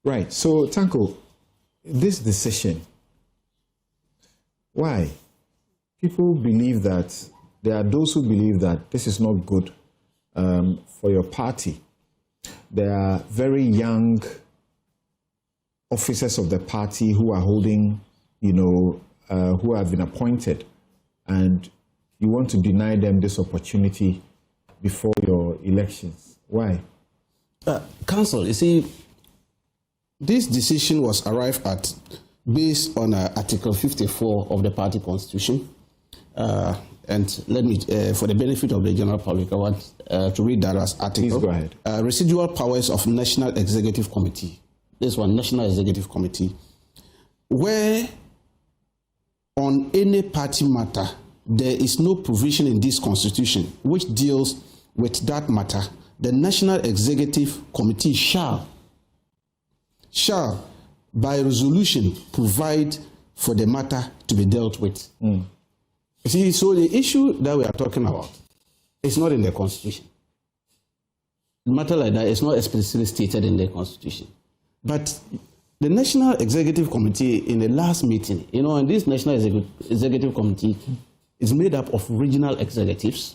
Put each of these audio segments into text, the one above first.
Right. So, Tanko, this decision, why? People believe that, there are those who believe that this is not good for your party. There are very young officers of the party who are holding, who have been appointed, and you want to deny them this opportunity before your elections. Why? Council, you see, this decision was arrived at based on Article 54 of the party constitution. And let me, for the benefit of the general public, I want to read that as article. Please go ahead. Residual powers of National Executive Committee. This one, National Executive Committee. Where on any party matter, there is no provision in this constitution which deals with that matter, the National Executive Committee shall, by resolution, provide for the matter to be dealt with. You see, so the issue that we are talking about is not in the Constitution. A matter like that is not explicitly stated in the Constitution. But the National Executive Committee in the last meeting, and this National Executive Committee is made up of regional executives,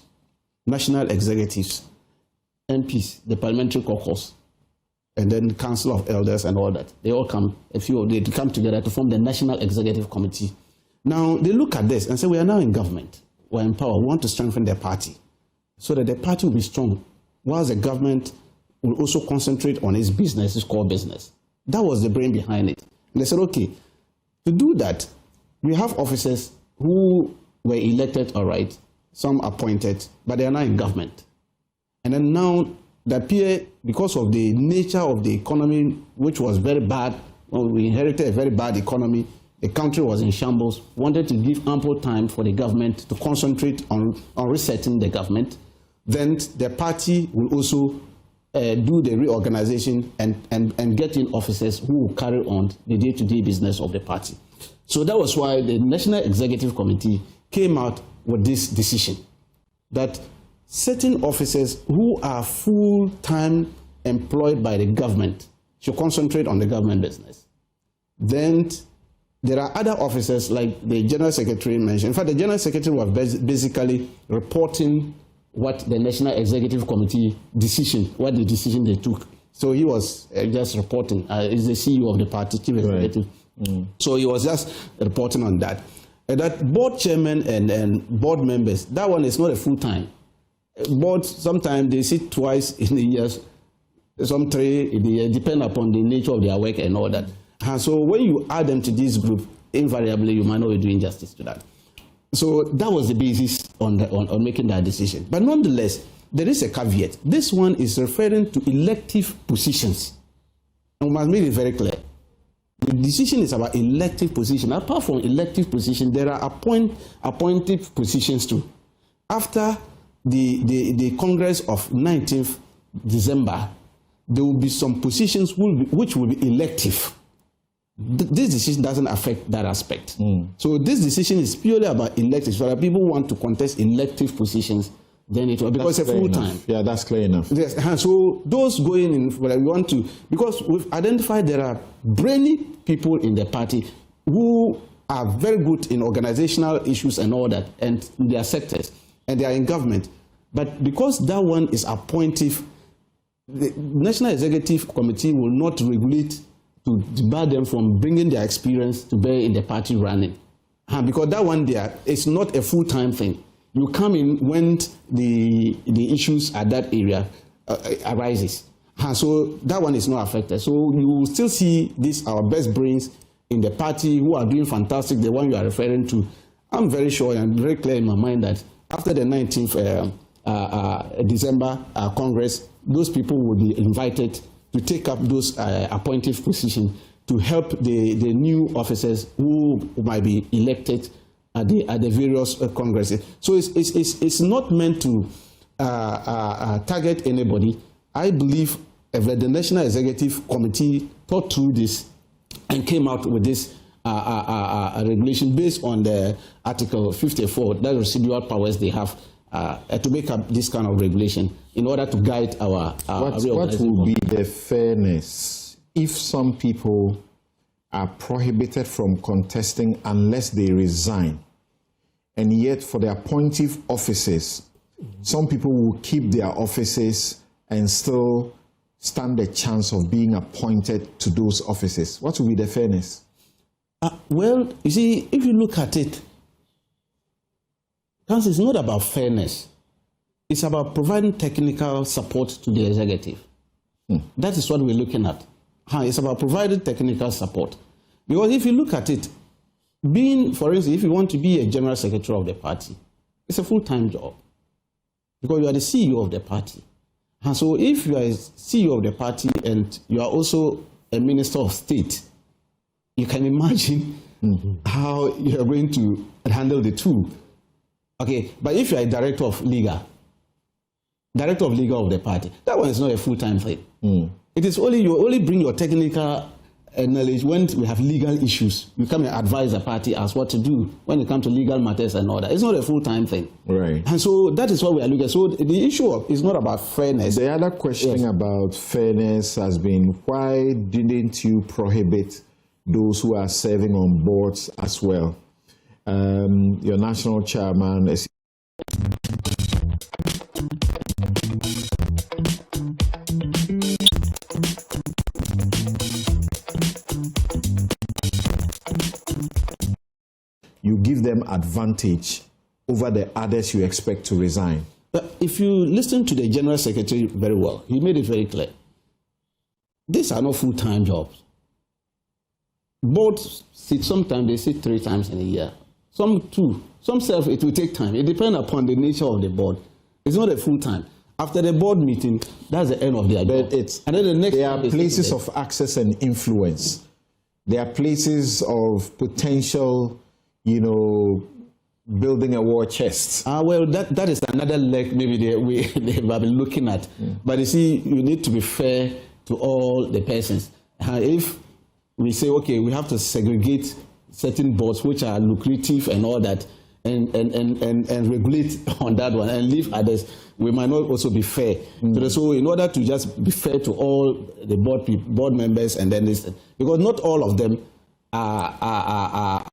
national executives, MPs, the parliamentary caucus, and then the Council of Elders and all that. They all come, they come together to form the National Executive Committee. Now, they look at this and say, we are now in government, we're in power, we want to strengthen the party so that the party will be strong, whilst the government will also concentrate on its business, its core business. That was the brain behind it. And they said, okay, to do that, we have officers who were elected, all right, some appointed, but they are now in government. And then now, that appear, because of the nature of the economy, which was very bad, when we inherited a very bad economy, the country was in shambles, wanted to give ample time for the government to concentrate on resetting the government. Then the party will also do the reorganization and get in officers who will carry on the day-to-day business of the party. So that was why the National Executive Committee came out with this decision that certain officers who are full-time employed by the government should concentrate on the government business. Then there are other officers like the General Secretary mentioned. In fact, the General Secretary was basically reporting what the National Executive Committee decision, what the decision they took. So he was just reporting. He's the CEO of the party, chief executive. Right. So he was just reporting on that. And that board chairman and board members, that one is not a full-time. Board, sometimes they sit twice in the year, some 3 in the year, depend upon the nature of their work and all that. And so when you add them to this group, invariably you might not be doing justice to that. So that was the basis on making that decision. But nonetheless, there is a caveat. This one is referring to elective positions. And we must make it very clear. The decision is about elective position. Apart from elective position, there are appointed positions too. After the Congress of 19th December, there will be some positions which will be elective. This decision doesn't affect that aspect. So this decision is purely about electives. So if people want to contest elective positions, then it will, because it's a full time. Yeah, that's clear enough. Yes. So those going in, we want to, because we've identified there are brainy people in the party who are very good in organizational issues and all that, and in their sectors, and they are in government. But because that one is appointive, the National Executive Committee will not regulate to debar them from bringing their experience to bear in the party running. Because that one there is not a full-time thing. You come in when the issues at that area arises. So that one is not affected. So you will still see these, our best brains in the party who are doing fantastic, the one you are referring to. I'm very sure and very clear in my mind that after the 19th December Congress, those people will be invited to take up those appointive positions to help the new officers who might be elected at the various congresses. So it's not meant to target anybody. I believe that the National Executive Committee thought through this and came out with this regulation based on the Article 54, that residual powers they have to make up this kind of regulation in order to guide our what will be the fairness if some people are prohibited from contesting unless they resign, and yet for the appointive offices, some people will keep their offices and still stand a chance of being appointed to those offices. What will be the fairness? Well, you see, if you look at it, Council, it's not about fairness. It's about providing technical support to the executive. That is what we're looking at. It's about providing technical support. Because if you look at it, being, for instance, if you want to be a general secretary of the party, it's a full-time job. Because you are the CEO of the party. And so if you are a CEO of the party and you are also a minister of state, you can imagine how you are going to handle the two. Okay, but if you are a director of legal of the party, that one is not a full-time thing. It is only, you only bring your technical knowledge when we have legal issues. You come and advise the party as what to do when it comes to legal matters and all that. It's not a full-time thing. Right. And so that is what we are looking at. So the issue is not about fairness. The other question about fairness has been, why didn't you prohibit those who are serving on boards as well? Your national chairman is... You give them advantage over the others you expect to resign. But if you listen to the General Secretary very well, he made it very clear. These are not full-time jobs. Boards sit, sometimes they sit 3 times in a year. Some 2. Some self, it will take time. It depends upon the nature of the board. It's not a full-time. After the board meeting, that's the end of their job. And then the next there are places of access and influence. There are places of potential, you know, building a war chest. Well, that is another leg maybe they have been looking at. But you see, you need to be fair to all the persons. If we say, okay, we have to segregate certain boards which are lucrative and all that, and regulate on that one and leave others, we might not also be fair. So in order to just be fair to all the board members and then listen, because not all of them are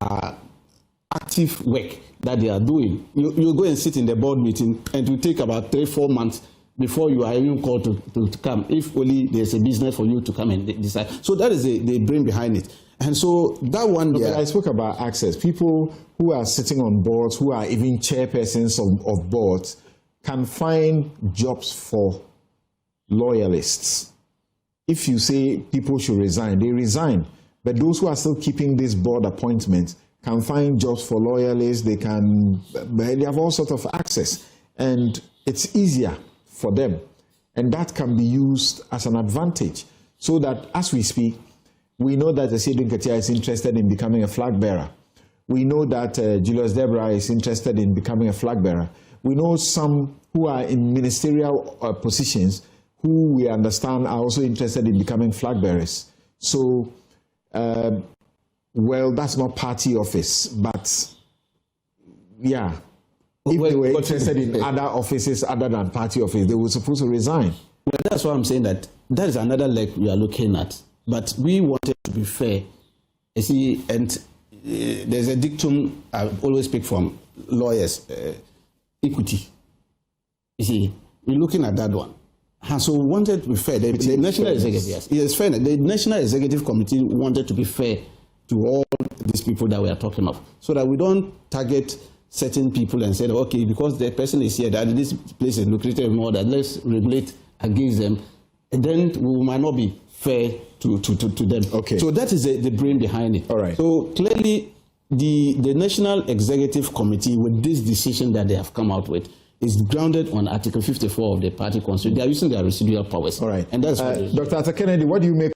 active work that they are doing. You go and sit in the board meeting and it will take about 3-4 months before you are even called to come, if only there's a business for you to come and decide. So that is the brain behind it. And so that one there... I spoke about access. People who are sitting on boards, who are even chairpersons of boards, can find jobs for loyalists. If you say people should resign, they resign. But those who are still keeping this board appointment can find jobs for loyalists. They have all sorts of access. And it's easier for them. And that can be used as an advantage. So that as we speak, we know that Asiedun Ketia is interested in becoming a flag bearer. We know that Julius Deborah is interested in becoming a flag bearer. We know some who are in ministerial positions who we understand are also interested in becoming flag bearers. So, well, that's not party office, but yeah. If they were interested in other offices other than party office, they were supposed to resign. Well, that's why I'm saying that is another leg we are looking at. But we wanted to be fair. You see, and there's a dictum I always speak from lawyers, equity. You see, we're looking at that one. And so we wanted to be fair. The National Executive, yes, fair. The National Executive Committee wanted to be fair to all these people that we are talking of, so that we don't target certain people and say, okay, because the person is here, that this place is lucrative and all that, let's regulate against them, and then we might not be fair to them. Okay. So that is the brain behind it. All right. So clearly, the National Executive Committee, with this decision that they have come out with, is grounded on Article 54 of the party constitution. They are using their residual powers. All right. And that's what Dr. Arthur Kennedy, what do you make